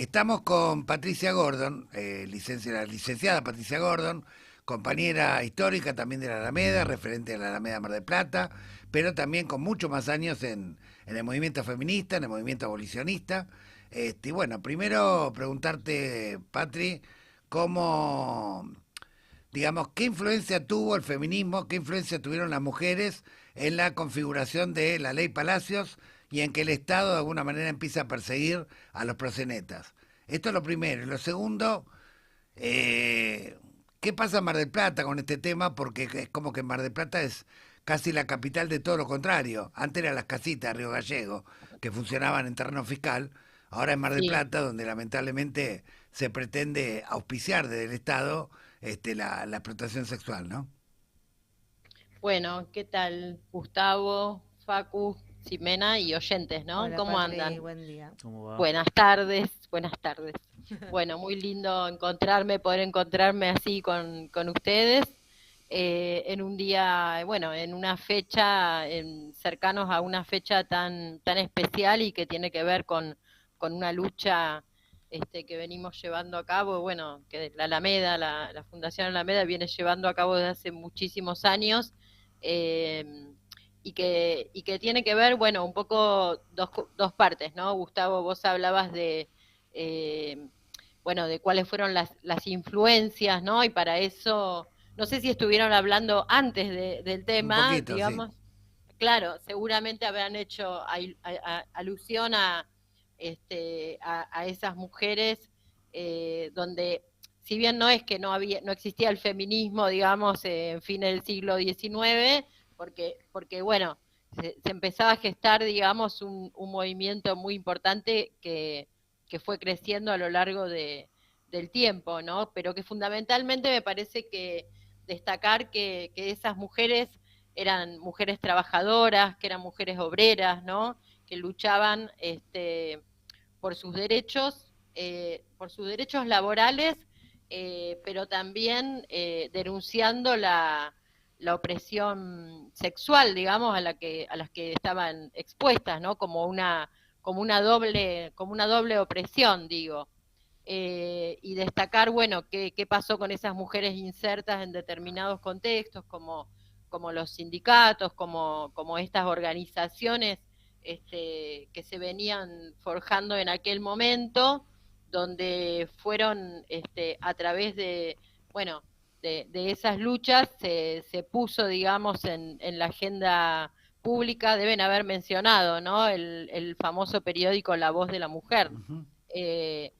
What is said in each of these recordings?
Estamos con Patricia Gordon, la licenciada Patricia Gordon, compañera histórica también de la Alameda, referente de la Alameda Mar del Plata, pero también con muchos más años en el movimiento feminista, en el movimiento abolicionista. Y bueno, primero preguntarte, Patri, cómo, digamos, qué influencia tuvo el feminismo, qué influencia tuvieron las mujeres en la configuración de la ley Palacios y en que el Estado de alguna manera empieza a perseguir a los proxenetas. Esto es lo primero. Y lo segundo, eh, ¿qué pasa en Mar del Plata con este tema? Porque es como que Mar del Plata es casi la capital de todo lo contrario. Antes eran las casitas de Río Gallego, que funcionaban en terreno fiscal. Ahora en Mar del Sí, Plata, donde lamentablemente se pretende auspiciar desde el Estado la explotación sexual, ¿no? bueno, ¿qué tal Gustavo, Facu, Ximena y oyentes, ¿no? Hola ¿Cómo Patri, andan? buen día. ¿Cómo va? Buenas tardes, buenas tardes. Bueno, muy lindo poder encontrarme así con ustedes en un día, bueno, en una fecha, cercanos a una fecha tan especial y que tiene que ver con una lucha que venimos llevando a cabo, bueno, que la Alameda, la Fundación Alameda viene llevando a cabo desde hace muchísimos años. eh, y que tiene que ver, bueno, un poco dos partes, ¿no? Gustavo, vos hablabas eh, bueno, de cuáles fueron las influencias, ¿no? Y para eso, no sé si estuvieron hablando antes del Un tema, poquito, sí. digamos, claro, seguramente habrán hecho alusión a esas mujeres donde, si bien no es que no existía el feminismo, digamos, en fin del siglo XIX, porque bueno, se empezaba a gestar, digamos, un movimiento muy importante que fue creciendo a lo largo del tiempo, ¿no? Pero que fundamentalmente me parece que destacar que esas mujeres eran mujeres trabajadoras, que eran mujeres obreras, ¿no? Que luchaban por sus derechos laborales, pero también denunciando la opresión sexual, digamos, a las que estaban expuestas, ¿no? Como una doble opresión, digo. Y destacar, bueno, qué pasó con esas mujeres insertas en determinados contextos, como los sindicatos, como estas organizaciones que se venían forjando en aquel momento, donde fueron a través bueno, de esas luchas se puso, digamos, en la agenda pública, deben haber mencionado, ¿no? El famoso periódico La Voz de la Mujer. Ujú. Eh,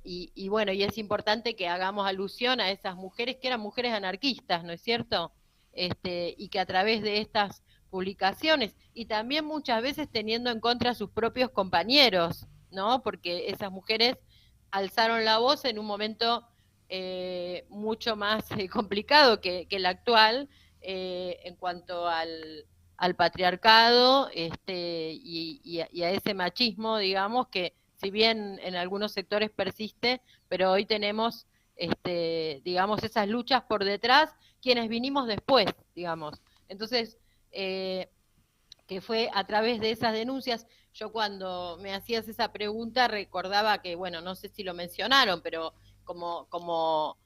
y bueno, y es importante que hagamos alusión a esas mujeres que eran mujeres anarquistas, ¿no es cierto? Y que a través de estas publicaciones, y también muchas veces teniendo en contra a sus propios compañeros, ¿no? Porque esas mujeres alzaron la voz en un momento mucho más complicado que el actual en cuanto al patriarcado y a ese machismo, digamos, que si bien en algunos sectores persiste, pero hoy tenemos, digamos, esas luchas por detrás, quienes vinimos después, digamos. Entonces, eh, que fue a través de esas denuncias, yo cuando me hacías esa pregunta recordaba que, bueno, no sé si lo mencionaron, pero como, como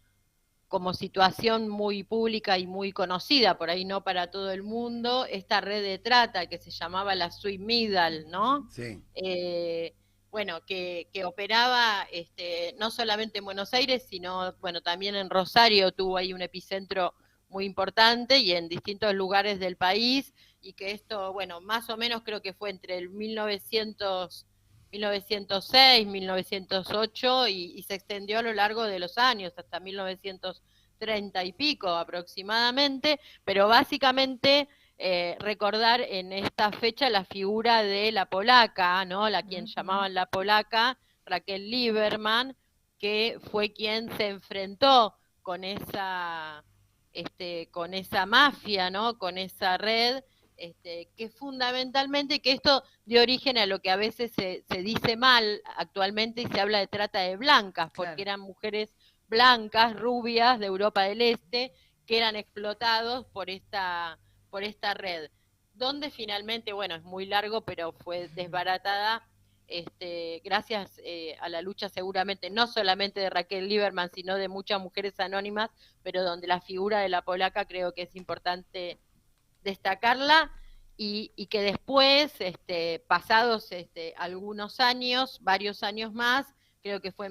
como situación muy pública y muy conocida, por ahí no para todo el mundo, esta red de trata que se llamaba la Sweet Middle, ¿no? Sí. Eh, bueno, que operaba no solamente en Buenos Aires, sino bueno, también en Rosario tuvo ahí un epicentro muy importante y en distintos lugares del país, y que esto, bueno, más o menos creo que fue entre el 1906, 1908 y se extendió a lo largo de los años, hasta 1930 y pico aproximadamente, pero básicamente recordar en esta fecha la figura de la polaca, ¿no? La quien Ujú. llamaban la polaca, Raquel Lieberman, que fue quien se enfrentó con con esa mafia, ¿no? Con esa red, que fundamentalmente, que esto dio origen a lo que a veces se dice mal actualmente y se habla de trata de blancas, porque Claro. eran mujeres blancas, rubias, de Europa del Este, que eran explotados por esta red, donde finalmente, bueno, es muy largo, pero fue desbaratada gracias a la lucha seguramente no solamente de Raquel Lieberman, sino de muchas mujeres anónimas, pero donde la figura de la polaca creo que es importante destacarla y que después, pasados algunos años, varios años más, creo que fue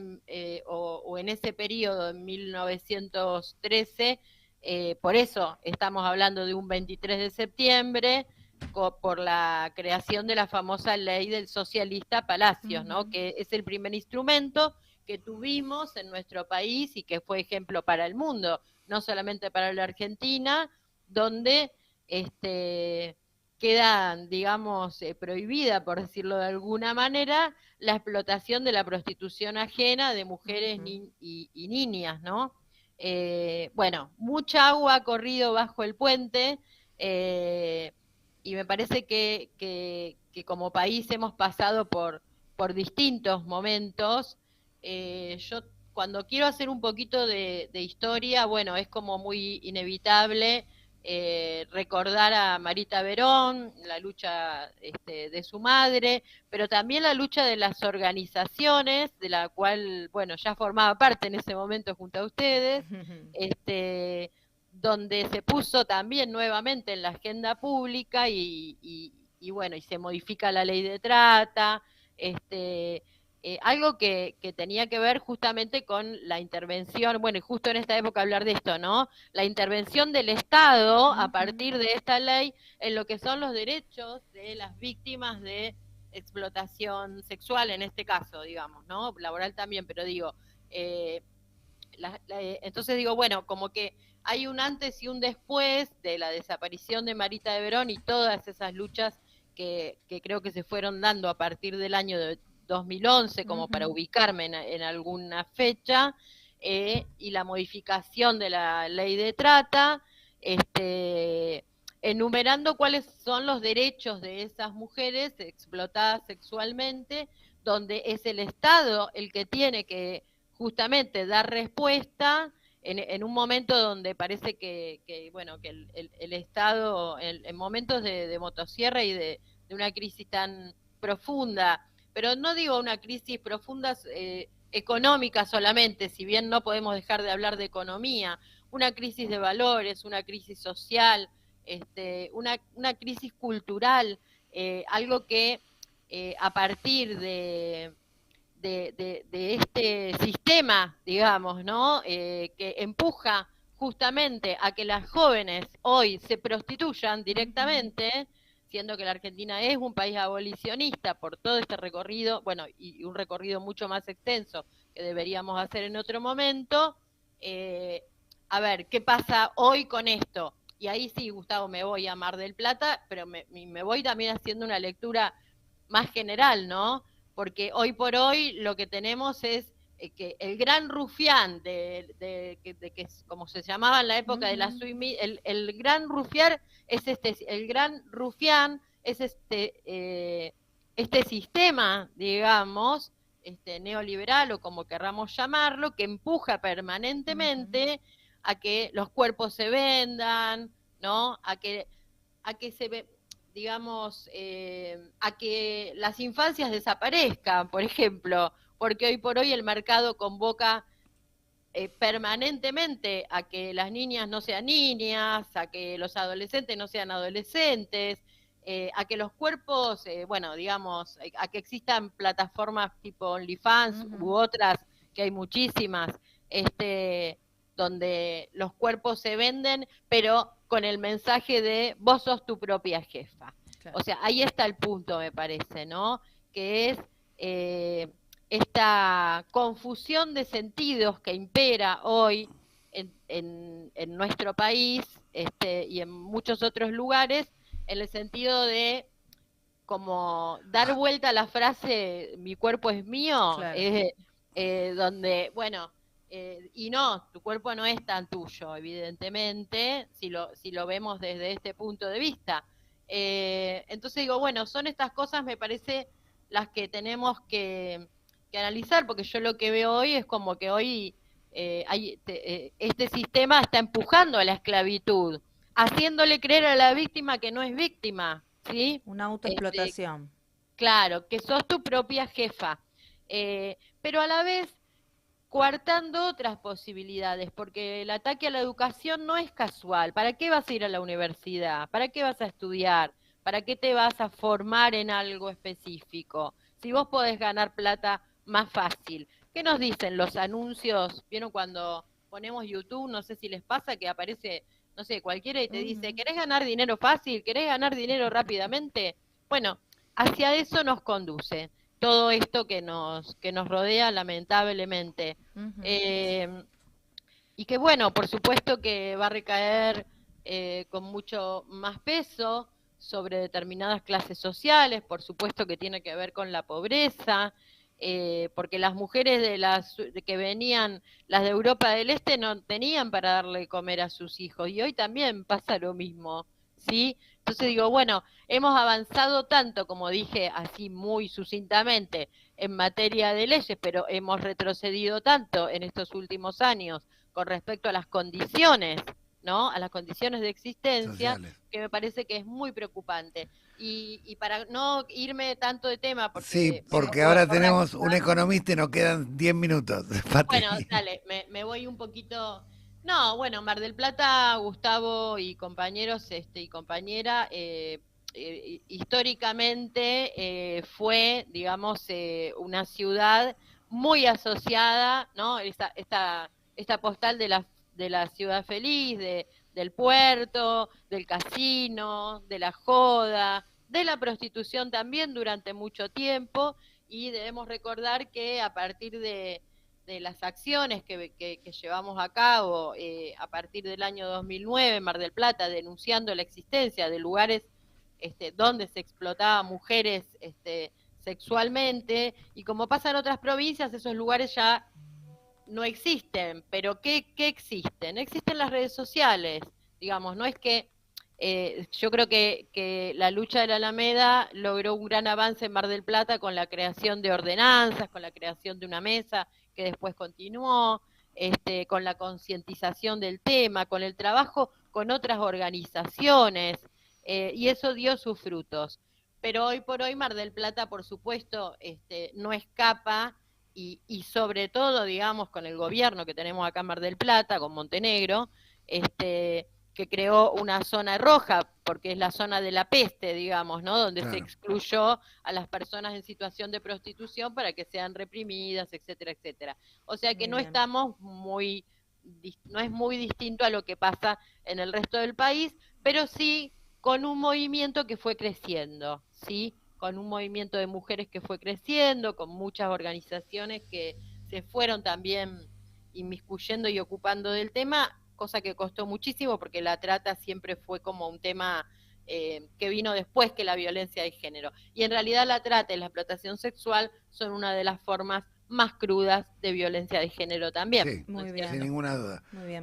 o en ese periodo, en 1913, por eso estamos hablando de un 23 de septiembre, por la creación de la famosa ley del socialista Palacios, ¿no? Que es el primer instrumento que tuvimos en nuestro país y que fue ejemplo para el mundo, no solamente para la Argentina, donde queda, digamos, prohibida, por decirlo de alguna manera, la explotación de la prostitución ajena de mujeres y niñas, ¿no? Bueno, mucha agua ha corrido bajo el puente, y me parece que como país hemos pasado por distintos momentos. Yo cuando quiero hacer un poquito de historia, bueno, es como muy inevitable recordar a Marita Verón, la lucha de su madre, pero también la lucha de las organizaciones, de la cual, bueno, ya formaba parte en ese momento junto a ustedes, donde se puso también nuevamente en la agenda pública y bueno, y se modifica la ley de trata, algo que tenía que ver justamente con la intervención, bueno, y justo en esta época hablar de esto, ¿no? La intervención del Estado a partir de esta ley en lo que son los derechos de las víctimas de explotación sexual, en este caso, digamos, ¿no? Laboral también, pero digo, entonces digo, bueno, como que hay un antes y un después de la desaparición de Marita de Verón y todas esas luchas que creo que se fueron dando a partir del año de 2011, como para ubicarme en alguna fecha, y la modificación de la ley de trata, enumerando cuáles son los derechos de esas mujeres explotadas sexualmente, donde es el Estado el que tiene que justamente dar respuesta en un momento donde parece bueno, que el Estado, en momentos de motosierra y de una crisis tan profunda, pero no digo una crisis profunda económica solamente, si bien no podemos dejar de hablar de economía, una crisis de valores, una crisis social, una crisis cultural, algo que a partir de este sistema, digamos, ¿no? Que empuja justamente a que las jóvenes hoy se prostituyan directamente, siendo que la Argentina es un país abolicionista por todo este recorrido, bueno, y un recorrido mucho más extenso que deberíamos hacer en otro momento. A ver, ¿qué pasa hoy con esto? Y ahí sí, Gustavo, me voy a Mar del Plata, pero me voy también haciendo una lectura más general, ¿no? Porque hoy por hoy lo que tenemos es que el gran rufián que como se llamaba en la época de la Suimi, el gran rufián es el gran rufián es este sistema, digamos, neoliberal o como querramos llamarlo, que empuja permanentemente a que los cuerpos se vendan, ¿no? A que se ve, digamos, a que las infancias desaparezcan, por ejemplo, porque hoy por hoy el mercado convoca permanentemente a que las niñas no sean niñas, a que los adolescentes no sean adolescentes, a que los cuerpos, bueno, digamos, a que existan plataformas tipo OnlyFans u otras, que hay muchísimas, donde los cuerpos se venden, pero con el mensaje de vos sos tu propia jefa. Claro. O sea, ahí está el punto, me parece, ¿no? Que es esta confusión de sentidos que impera hoy en nuestro país y en muchos otros lugares, en el sentido de como dar vuelta a la frase mi cuerpo es mío, claro. Donde, bueno, y no, tu cuerpo no es tan tuyo, evidentemente, si lo vemos desde este punto de vista. Entonces digo, bueno, son estas cosas, me parece, las que tenemos que analizar, porque yo lo que veo hoy es como que hoy este sistema está empujando a la esclavitud, haciéndole creer a la víctima que no es víctima, ¿sí? Una autoexplotación. claro, que sos tu propia jefa, pero a la vez coartando otras posibilidades, porque el ataque a la educación no es casual. ¿Para qué vas a ir a la universidad? ¿Para qué vas a estudiar? ¿Para qué te vas a formar en algo específico? Si vos podés ganar plata más fácil. ¿Qué nos dicen los anuncios? ¿Vieron cuando ponemos YouTube? No sé si les pasa que aparece, no sé, cualquiera y te dice, ¿querés ganar dinero fácil? ¿Querés ganar dinero rápidamente? Bueno, hacia eso nos conduce todo esto que nos rodea lamentablemente. Eh, y que bueno, por supuesto que va a recaer con mucho más peso sobre determinadas clases sociales, por supuesto que tiene que ver con la pobreza, porque las mujeres de que venían, las de Europa del Este, no tenían para darle de comer a sus hijos, y hoy también pasa lo mismo, ¿sí? Entonces digo, bueno, hemos avanzado tanto, como dije así muy sucintamente, en materia de leyes, pero hemos retrocedido tanto en estos últimos años con respecto a las condiciones, ¿no? A las condiciones de existencia, Sociales. que me parece que es muy preocupante. Y para no irme tanto de tema, Sí, porque me porque pongo ahora tenemos un borrágica, economista y nos quedan 10 minutos, bueno, Patri. dale, me voy un poquito. No, bueno, Mar del Plata, Gustavo y compañeros y compañera, históricamente fue, digamos, una ciudad muy asociada, ¿no? Esta postal de la ciudad feliz, del puerto, del casino, de la joda, de la prostitución también durante mucho tiempo, y debemos recordar que a partir de las acciones que llevamos a cabo a partir del año 2009 en Mar del Plata, denunciando la existencia de lugares donde se explotaba a mujeres sexualmente, y como pasa en otras provincias, esos lugares ya no existen, pero ¿qué existen? Existen las redes sociales, digamos, no es que yo creo que la lucha de la Alameda logró un gran avance en Mar del Plata con la creación de ordenanzas, con la creación de una mesa que después continuó, con la concientización del tema, con el trabajo con otras organizaciones, y eso dio sus frutos. Pero hoy por hoy Mar del Plata, por supuesto, no escapa y sobre todo, digamos, con el gobierno que tenemos acá en Mar del Plata, con Montenegro, que creó una zona roja, porque es la zona de la peste, digamos, ¿no? Donde se Claro. excluyó a las personas en situación de prostitución para que sean reprimidas, etcétera, etcétera. O sea que Muy no bien. estamos no es muy distinto a lo que pasa en el resto del país, pero sí con un movimiento que fue creciendo, ¿sí? Con un movimiento de mujeres que fue creciendo, con muchas organizaciones que se fueron también inmiscuyendo y ocupando del tema, cosa que costó muchísimo porque la trata siempre fue como un tema que vino después que la violencia de género. Y en realidad la trata y la explotación sexual son una de las formas más crudas de violencia de género también, Sí, ¿no Muy es bien. sin cierto? ninguna duda. Muy bien.